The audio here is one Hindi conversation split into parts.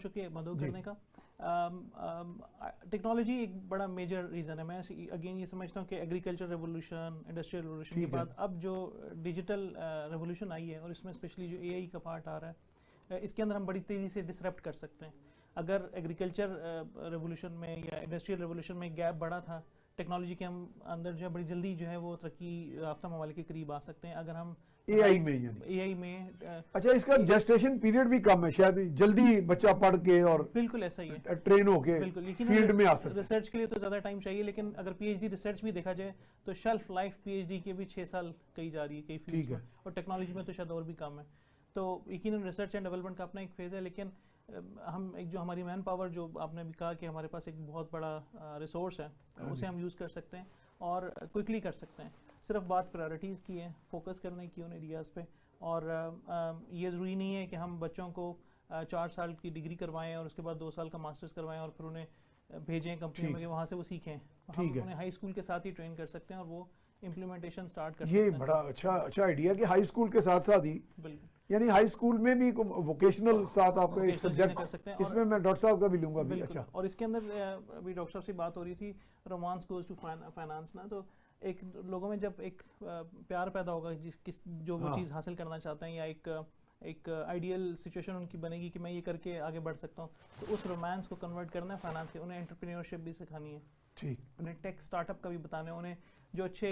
चुके हैं बंद करने का। टेक्नोलॉजी एक बड़ा मेजर रीज़न है। मैं अगेन ये समझता हूँ कि एग्रीकल्चर रेवोल्यूशन, इंडस्ट्रियल रेवोल्यूशन के बाद अब जो डिजिटल रेवोल्यूशन आई है और इसमें स्पेशली जो एआई का पार्ट आ रहा है, इसके अंदर हम बड़ी तेज़ी से डिसरप्ट कर सकते हैं। अगर एग्रीकल्चर रेवोल्यूशन में या इंडस्ट्रियल रेवोल्यूशन में गैप बढ़ा था, टेक्नोलॉजी के हम अंदर जो है बड़ी जल्दी जो है वो तरक्की याफ्ता ममालिक के करीब आ सकते हैं अगर हम एआई में, यानी एआई में। अच्छा, इसका जेस्टेशन पीरियड भी कम है, शायद जल्दी बच्चा पढ़ के और बिल्कुल ऐसा ही है, ट्रेन होके फील्ड में आ सकता है। रिसर्च के लिए तो ज़्यादा टाइम चाहिए, लेकिन अगर पीएचडी रिसर्च भी देखा जाए तो शेल्फ लाइफ पीएचडी के भी 6 साल कही जा रही है कई फील्ड में, और टेक्नोलॉजी में तो शायद और भी कम है। तो यकीनन रिसर्च एंड डेवलपमेंट का अपना एक फेज़ है, लेकिन हम एक जो हमारी मैन पावर, जो आपने भी कहा कि हमारे पास एक बहुत बड़ा रिसोर्स है, उसे हम यूज़ कर सकते हैं और क्विकली कर सकते हैं। सिर्फ बात प्रायोरिटीज़ की है, फोकस करने की उन एरियाज़ पे। और ये ज़रूरी नहीं है कि हम बच्चों को 4 साल की डिग्री करवाएं और उसके बाद 2 साल का मास्टर्स करवाएं और फिर उन्हें भेजें कंपनी में कि वहाँ से वो सीखें। हम उन्हें हाई स्कूल के साथ ही ट्रेन कर सकते हैं और वो इम्प्लीमेंटेशन स्टार्ट कर सकते हैं। ये बड़ा अच्छा आइडिया कि हाई स्कूल के साथ साथ ही, यानी हाई स्कूल में भी वोकेशनल साथ आपका एक सब्जेक्ट कर सकते हैं। इसमें मैं डॉक्टर साहब का भी लूंगा भी। अच्छा, और इसके अंदर अभी डॉक्टर साहब से बात हो रही थी, रोमांस गोज टू फाइनेंस ना, तो एक लोगों में जब एक प्यार पैदा होगा जो वो चीज़ हासिल करना चाहते हैं, या एक आइडियल सिचुएशन उनकी बनेगी कि मैं ये करके आगे बढ़ सकता हूँ, तो उस रोमांस को कन्वर्ट करना है फाइनेंस के। उन्हें एंटरप्रेन्योरशिप भी सिखानी है, ठीक, उन्हें टेक स्टार्टअप का भी बताना है, उन्हें जो अच्छे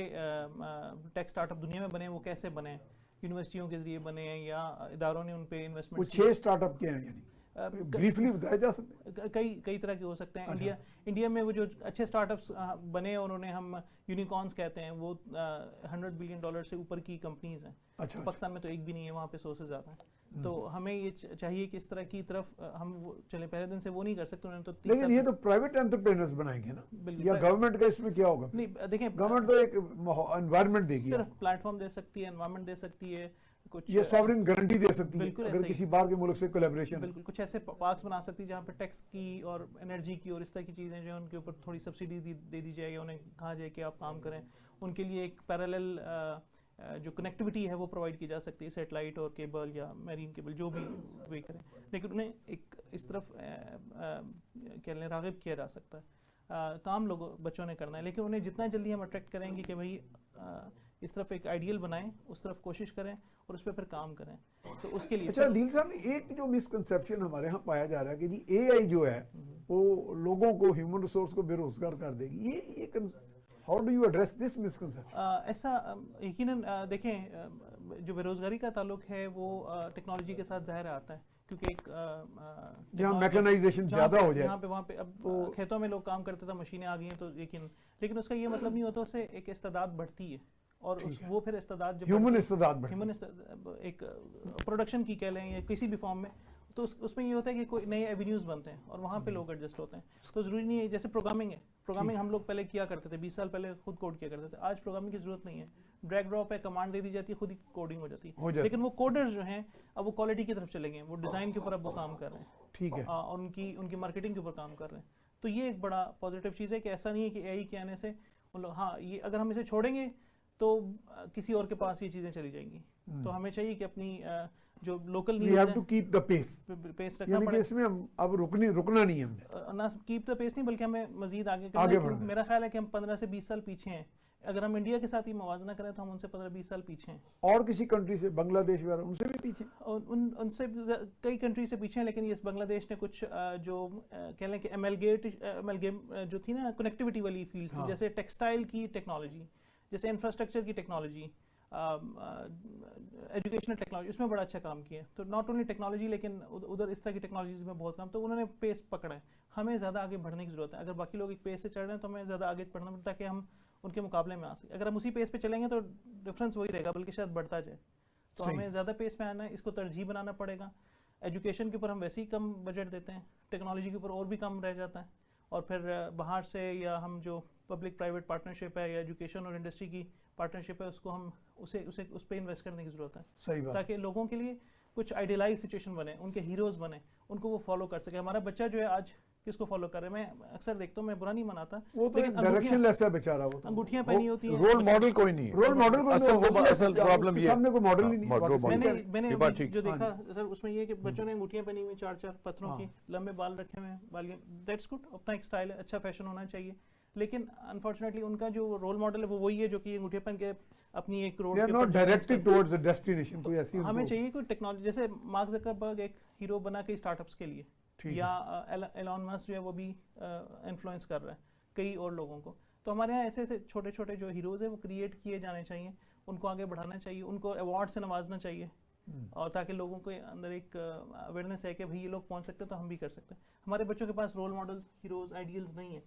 टेक स्टार्टअप दुनिया में बने वो कैसे बने, यूनिवर्सिटियों के जरिए बने हैं या इदारों ने उन पे इन्वेस्टमेंट। वो 6 स्टार्टअप के हैं, यानी ब्रीफली बताया जा सकता है। कई तरह के हो सकते हैं। अच्छा। इंडिया में वो जो अच्छे स्टार्टअप्स बने और उन्हें हम यूनिकॉर्न्स कहते हैं, वो $100 बिलियन से ऊपर की कंपनीज हैं। अच्छा, पाकिस्तान में तो एक भी नहीं है, वहाँ पे 100 से ज़्यादा है। तो हमें ये चाहिए कि इस तरह की तरफ हम वो चले, पहले दिन से वो नहीं कर सकते उन्होंने तो। लेकिन ये तो प्राइवेट एंटरप्रेन्योर्स बनाएंगे ना, या गवर्नमेंट का इसमें क्या होगा? नहीं, देखें, गवर्नमेंट तो एक एनवायरनमेंट देगी, सिर्फ प्लेटफॉर्म दे सकती है, एनवायरनमेंट दे सकती है, कुछ ये सॉवरेन गारंटी दे सकती है अगर किसी बाहर के मुल्क से कोलैबोरेशन। बिल्कुल, कुछ ऐसे पार्क्स बना सकती है जहाँ पे टैक्स की और एनर्जी की और इस तरह की चीज़ें जो है उनके ऊपर थोड़ी सब्सिडी दे दी जाए, या उन्हें कहा जाए कि आप काम करें। उनके लिए एक पैरेलल जो कनेक्टिविटी है वो प्रोवाइड की जा सकती है, सेटेलाइट और केबल या मैरीन केबल, जो भी वे करें, लेकिन उन्हें एक इस तरफ कह लें राग़िब किया जा सकता है। काम लोगों बच्चों ने करना है, लेकिन उन्हें जितना जल्दी हम अट्रैक्ट करेंगे कि भाई इस तरफ एक आइडियल बनाएं, उस तरफ कोशिश करें और उस पर फिर काम करें, तो उसके लिए। अच्छा दिल साहब, एक जो मिसकंसेप्शन हमारे यहाँ पाया जा रहा है कि जी एआई जो है वो लोगों को, ह्यूमन रिसोर्स को बेरोजगार कर देगी, ये how do you address this misconception? ऐसा यकीनन देखें, जो बेरोजगारी का ताल्लुक है वो टेक्नोलॉजी के साथ ज़ाहिर आता है, क्योंकि एक जहाँ मैकेनाइजेशन ज़्यादा हो जाए, यहाँ पे वहाँ पे अब तो खेतों में लोग काम करते थे, मशीनें आ गई हैं तो यकीन, लेकिन उसका ये मतलब नहीं होता, उससे एक इस्तेदाद बढ़ती है और वो फिर इस्तेदाद जो ह्यूमन इस्तेदाद एक प्रोडक्शन की कह लें या किसी भी फॉर्म में, तो उसमें ये होता है कि कोई नए एवेन्यूज़ बनते हैं और वहाँ पे लोग एडजस्ट होते हैं। तो ज़रूरी नहीं है, जैसे प्रोग्रामिंग है, प्रोग्रामिंग हम लोग पहले किया करते थे, 20 साल पहले खुद कोड किया करते थे। आज प्रोग्रामिंग की जरूरत नहीं है, ड्रैग ड्रॉप है, कमांड दे दी जाती है, खुद ही कोडिंग हो जाती है। लेकिन वो कोडर्स जो हैं अब वो क्वालिटी की तरफ चले गए, वो डिज़ाइन के ऊपर अब वो काम कर रहे हैं, ठीक है, और उनकी मार्केटिंग के ऊपर काम कर रहे हैं। तो ये एक बड़ा पॉजिटिव चीज़ है कि ऐसा नहीं है कि एआई के आने से मतलब, हाँ, ये अगर हम इसे छोड़ेंगे तो किसी और के पास ये चीज़ें चली जाएंगी। तो हमें चाहिए कि अपनी जो लोकल नीड्स हैं, कीप द पेस रखना पड़ेगा। इसमें हम अब रुकना नहीं है, हमने ना कीप द पेस नहीं, बल्कि हमें मजीद आगे बढ़ना। मेरा ख्याल है कि हम 15 से 20 साल पीछे हैं। अगर हम इंडिया के साथ ही मवाजना करें तो हम उनसे 15-20 साल पीछे हैं। और किसी कंट्री से, बांग्लादेश वगैरह, उनसे भी पीछे, उनसे कई कंट्री से पीछे हैं। लेकिन ये बांग्लादेश ने कुछ जो कह लें कि एमएलगेम जो थी ना, कनेक्टिविटी वाली फील्ड थी, जैसे टेक्सटाइल की टेक्नोलॉजी, जैसे इंफ्रास्ट्रक्चर की टेक्नोलॉजी, एजुकेशनल टेक्नोलॉजी, उसमें बड़ा अच्छा काम किया। तो नॉट ओनली टेक्नोलॉजी, लेकिन उधर इस तरह की टेक्नोलॉजीज में बहुत काम, तो उन्होंने पेस पकड़ा है। हमें ज़्यादा आगे बढ़ने की ज़रूरत है। अगर बाकी लोग एक पेस से चढ़ रहे हैं तो हमें ज़्यादा आगे बढ़ना पड़ता है ताकि हम उनके मुकाबले में आ सकें। अगर हम उसी पेस पे चलेंगे तो डिफरेंस वही रहेगा, बल्कि शायद बढ़ता जाए। तो हमें ज़्यादा पेस पे आना है, इसको तरजीह बनाना पड़ेगा। एजुकेशन के ऊपर हम वैसे ही कम बजट देते हैं, टेक्नोलॉजी के ऊपर और भी कम रह जाता है, और फिर बाहर से या हम जो पब्लिक प्राइवेट पार्टनरशिप है या एजुकेशन और इंडस्ट्री की पार्टनरशिप है, उसको हम उस पर इन्वेस्ट करने की ज़रूरत है। सही बात, ताकि लोगों के लिए कुछ आइडियलाइज सिचुएशन बने, उनके हीरोज़ बने, उनको वो फॉलो कर सके। हमारा बच्चा जो है आज किसको फॉलो कर रहे हैं, मैं अक्सर देखता हूँ, मैं बुरा नहीं मनाता, वो तो डायरेक्शन लेस है बेचारा, वो तो अंगूठियां पहनी होती हैं, रोल मॉडल कोई नहीं है, रोल मॉडल कोई नहीं, असल प्रॉब्लम ये सामने कोई मॉडल ही नहीं। मैंने जो देखा सर उसमें ये कि बच्चों ने अंगूठियां पहनी हुई 4-4 पत्थरों की, लंबे बाल रखे हुए हैं, बाल, दैट्स गुड, अपना एक स्टाइल है, अच्छा फैशन होना चाहिए, लेकिन अनफॉर्चुनेटली उनका जो रोल मॉडल है वो वही है जो कि अंगूठे पहन के अपनी एक रोड के ऊपर डायरेक्टेड टुवर्ड्स अ डेस्टिनेशन, कोई ऐसी हमें चाहिए कोई टेक्नोलॉजी, जैसे मार्क ज़करबर्ग एक हीरो बना के स्टार्टअप्स के लिए, या एलॉन मस्क जो है वो भी इन्फ्लुएंस कर रहा है कई और लोगों को। तो हमारे यहाँ ऐसे ऐसे छोटे छोटे जो हीरोज़ हैं वो क्रिएट किए जाने चाहिए, उनको आगे बढ़ाना चाहिए, उनको अवार्ड से नवाजना चाहिए, और ताकि लोगों के अंदर एक अवेयरनेस है कि भाई ये लोग पहुंच सकते हैं तो हम भी कर सकते हैं। हमारे बच्चों के पास रोल मॉडल्स, हीरोज़, आइडियल्स नहीं है,